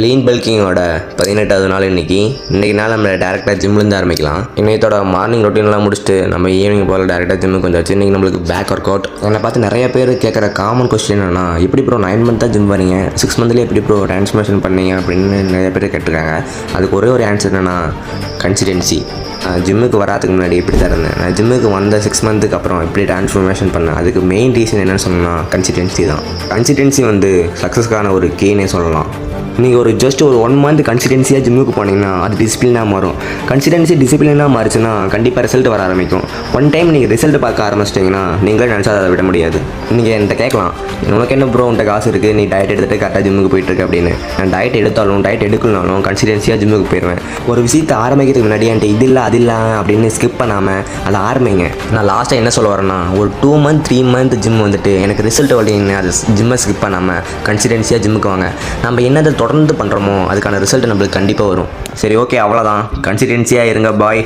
Lean பல்கிங்கோட 18வது நாள் இன்றைக்கி நாள் நம்ம டேரெக்டாக ஜிம்லேருந்து ஆரம்பிக்கலாம். இன்றைக்கோட மார்னிங் ரொட்டீன்லாம் முடிச்சுட்டு நம்ம ஈவினிங் போல் டேரெக்டாக ஜிம்முக்கு வந்தாச்சு. இன்றைக்கி நம்மளுக்கு பேக் ஒர்க் அவுட். என்னை பார்த்து நிறைய பேர் கேட்குற காமன் கொஸ்டின் என்னன்னா, எப்படி ப்ரோ 9 மந்த்தாக ஜிம் வரீங்க, 6 மந்த்லேயே எப்படி ப்ரோ ட்ரான்ஸ்ஃபர்மேஷன் பண்ணீங்க அப்படின்னு நிறைய பேர் கேட்டிருக்காங்க. அதுக்கு ஒரே ஒரு ஆன்சர் என்னென்னா, கன்சிஸ்டன்சி. ஜிம்முக்கு வராதுக்கு முன்னாடி இப்படி தான் இருந்தேன். நான் ஜிம்முக்கு வந்த 6 மந்த்துக்கு அப்புறம் இப்படி ட்ரான்ஸ்ஃபர்மேஷன் பண்ணேன். அதுக்கு மெயின் ரீசன் என்னென்னு சொன்னால் கன்சிஸ்டன்சி தான். கன்சிஸ்டன்சி சக்ஸஸ்க்கான ஒரு கீனே சொல்லலாம். நீங்கள் ஒரு ஜஸ்ட் ஒரு 1 மந்த் கன்சிஸ்டன்சியாக ஜிம்முக்கு போனீங்கன்னா அது டிசிப்ளினாக மாறும். கன்சிஸ்டன்சி டிசிப்ளினாக மாறிச்சுன்னா கண்டிப்பாக ரிசல்ட் வர ஆரம்பிக்கும். ஒன் டைம் நீங்கள் ரிசல்ட் பார்க்க ஆரம்பிச்சிட்டிங்கன்னா நீங்களே நினச்சா அதை விட முடியாது. நீங்கள் என்கிட்ட கேட்கலாம், உனக்கு என்ன ப்ரோ உன்ட்ட காசு இருக்குது, நீ டயட் எடுத்துகிட்டு கரெக்டாக ஜிம்முக்கு போயிட்டுருக்கு அப்படின்னு. நான் டயட் எடுத்தாலும் டயட் எடுக்கலனாலும் கன்சிஸ்டன்சியாக ஜிம்முக்கு போயிடுவேன். ஒரு விஷயத்தை ஆரம்பிக்கிறதுக்கு முன்னாடி என்கிட்ட இது இல்லை அது இல்லை அப்படின்னு ஸ்கிப் பண்ணாமல் அதை ஆரம்பிங்க. நான் லாஸ்ட்டாக என்ன சொல்ல வரேன்னா, ஒரு 2 மந்த் 3 மந்த் ஜிம் எனக்கு ரிசல்ட் வரலைன்னு அது ஜிம்மை ஸ்கிப் பண்ணாமல் கன்சிஸ்டன்சியாக ஜிம்முக்கு வாங்க. நம்ம என்னதை தொடர்ந்து பண்ணுறோமோ அதுக்கான ரிசல்ட் நம்மளுக்கு கண்டிப்பாக வரும். சரி, ஓகே, அவ்வளோதான். கன்சிஸ்டன்சியாக இருங்க. பாய்.